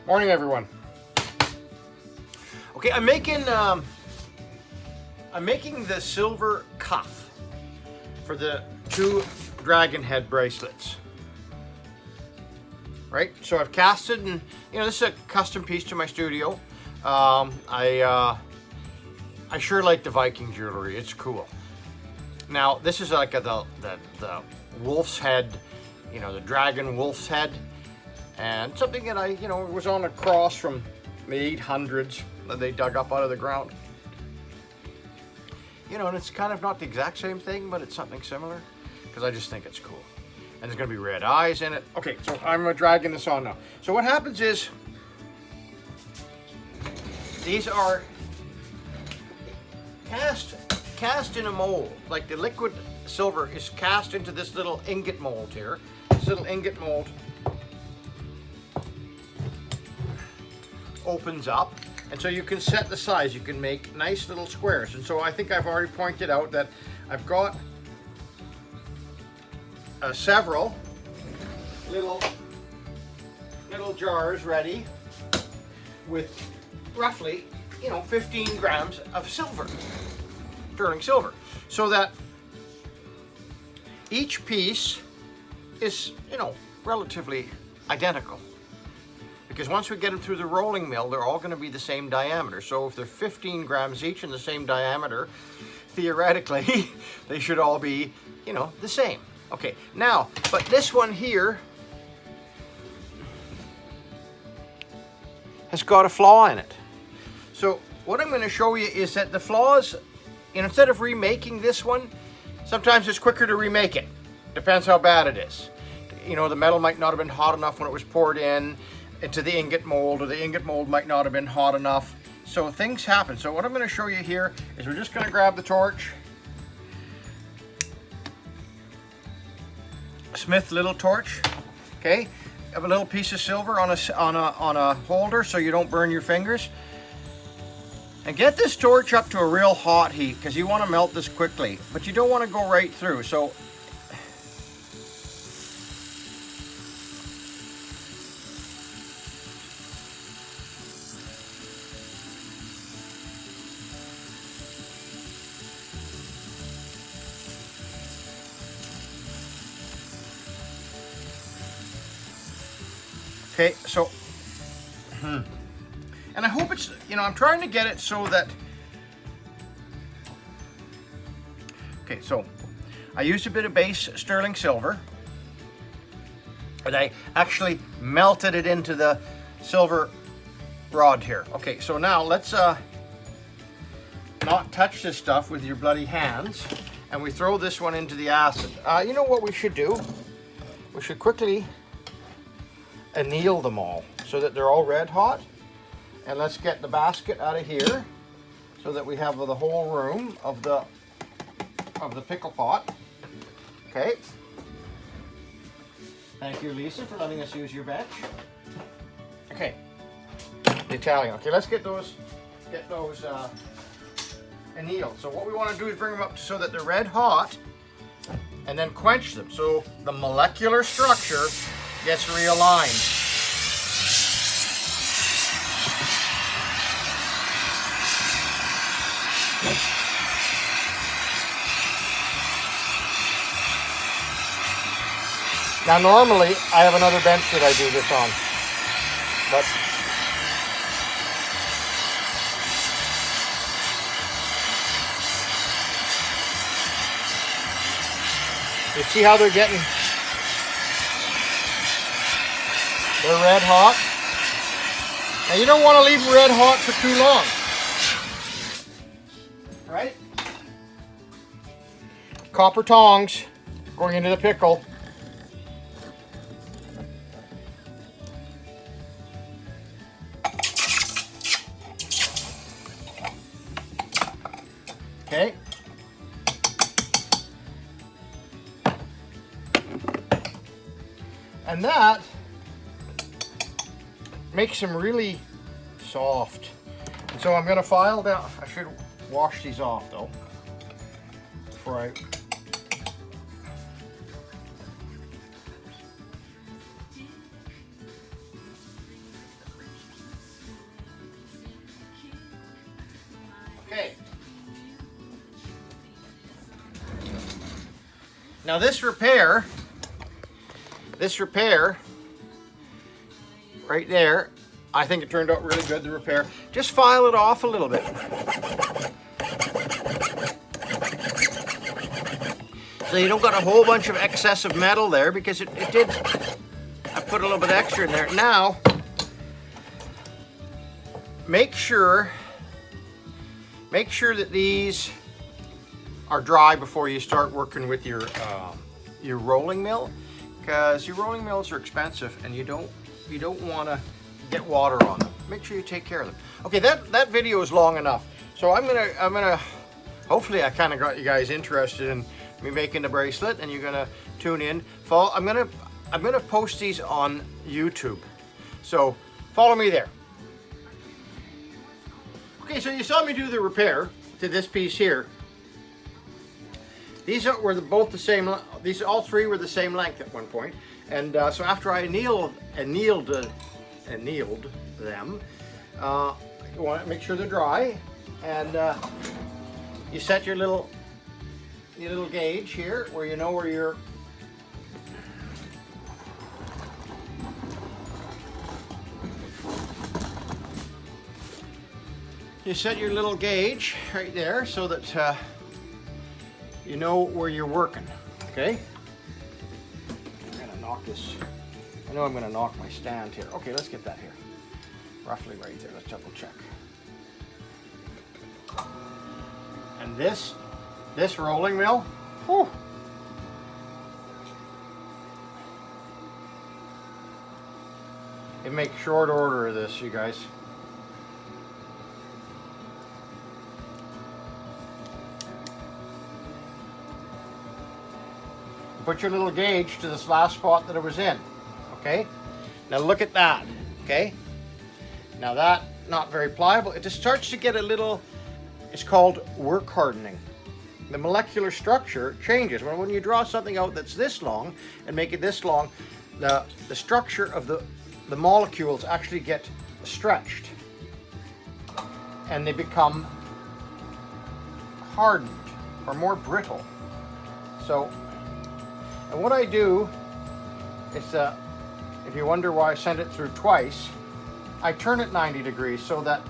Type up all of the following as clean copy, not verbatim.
Morning, everyone. Okay, I'm making the silver cuff for the two dragon head bracelets. Right, so I've casted, and this is a custom piece to my studio. I sure like the Viking jewelry. It's cool. Now this is like the wolf's head, the dragon wolf's head, and something that was on a cross from the 800s that they dug up out of the ground. And it's kind of not the exact same thing, but it's something similar because I just think it's cool. And there's going to be red eyes in it. Okay, so I'm dragging this on now. So what happens is, these are cast in a mold. Like the liquid silver is cast into this little ingot mold here. This little ingot mold opens up, and so you can set the size. You can make nice little squares. And so I think I've already pointed out that I've got several little jars ready with roughly 15 grams of silver, sterling silver, so that each piece is relatively identical, because once we get them through the rolling mill, they're all going to be the same diameter. So if they're 15 grams each and the same diameter, theoretically they should all be the same. Okay, now, but this one here has got a flaw in it. So what I'm going to show you is that the flaws, instead of remaking this one, sometimes it's quicker to remake it. Depends how bad it is. The metal might not have been hot enough when it was poured into the ingot mold, or the ingot mold might not have been hot enough. So things happen. So what I'm going to show you here is we're just going to grab the torch. Smith little torch, okay? Have a little piece of silver on a holder so you don't burn your fingers. And get this torch up to a real hot heat, because you want to melt this quickly, but you don't want to go right through. So okay, so, and I hope it's, I'm trying to get it so that, okay, so I used a bit of base sterling silver, and I actually melted it into the silver rod here. Okay, so now let's not touch this stuff with your bloody hands, and we throw this one into the acid. You know what we should do? We should quickly anneal them all so that they're all red hot. And let's get the basket out of here so that we have the whole room of the pickle pot. Okay. Thank you, Lisa, for letting us use your bench. Okay. The Italian. Okay, let's get those annealed. So what we want to do is bring them up so that they're red hot, and then quench them so the molecular structure gets realigned. Now normally I have another bench that I do this on, but you see how they're getting, they're red hot. Now you don't want to leave them red hot for too long, right? Copper tongs going into the pickle. Okay. And that makes them really soft. And so I'm going to file down. I should wash these off though before I. Okay. Now this repair right there, I think it turned out really good, the repair. Just file it off a little bit. So you don't got a whole bunch of excess of metal there, because it did, I put a little bit extra in there. Now, make sure that these are dry before you start working with your rolling mill, because your rolling mills are expensive and you don't want to get water on them. Make sure you take care of them. Okay, that video is long enough, so I'm gonna hopefully I kind of got you guys interested in me making the bracelet, and you're gonna tune in. I'm gonna post these on YouTube, so follow me there. Okay, so you saw me do the repair to this piece here. These were both the same. These all three were the same length at one point, and so after I annealed them, you want to make sure they're dry, and you set your little gauge here, where you know where your set your little gauge right there, so that you know where you're working. Okay. I'm gonna knock this. I know I'm gonna knock my stand here. Okay, let's get that here. Roughly right there. Let's double check. And this rolling mill, whew, it makes short order of this, you guys. Put your little gauge to this last spot that it was in, okay? Now look at that, okay? Now that, not very pliable. It just starts to get a little, it's called work hardening. The molecular structure changes. When you draw something out that's this long and make it this long, the structure of the molecules actually get stretched and they become hardened or more brittle. So, and what I do is, if you wonder why I send it through twice, I turn it 90 degrees so that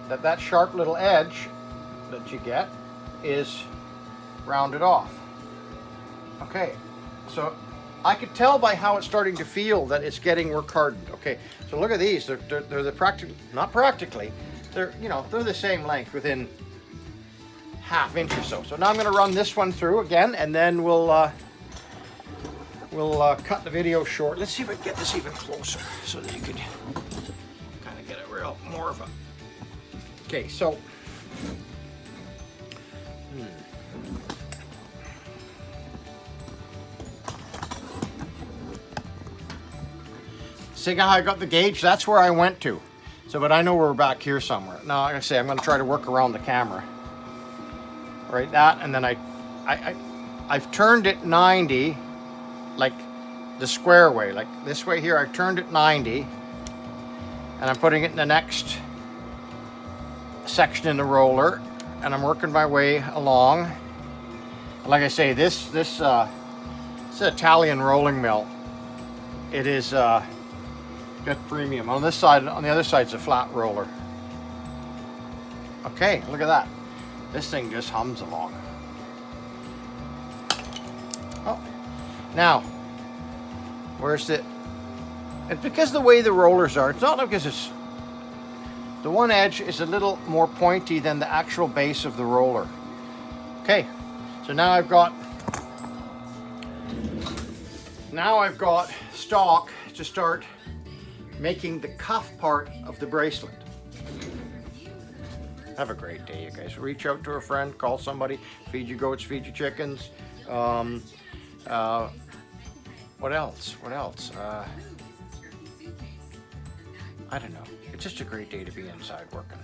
that sharp little edge that you get is rounded off. Okay, so I could tell by how it's starting to feel that it's getting work hardened. Okay, so look at these. They're the not practically. They're the same length within ½ inch or so. So now I'm going to run this one through again, and then we'll cut the video short. Let's see if I can get this even closer so that you can kind of get a real more of a. Okay, so see how I got the gauge? That's where I went to. So, but I know we're back here somewhere. Now, like I say, I'm going to try to work around the camera. Right, that, and then I've turned it 90, like the square way, like this way here. I've turned it 90, and I'm putting it in the next section in the roller, and I'm working my way along. Like I say, this Italian rolling mill, it is just premium. On this side, on the other side's a flat roller. Okay, look at that. This thing just hums along. Oh, now, where's it? It's because the way the rollers are. It's not because it's, the one edge is a little more pointy than the actual base of the roller. Okay, so now I've got stock to start making the cuff part of the bracelet. Have a great day, you guys. Reach out to a friend, call somebody, feed your goats, feed your chickens. What else? I don't know. It's just a great day to be inside working.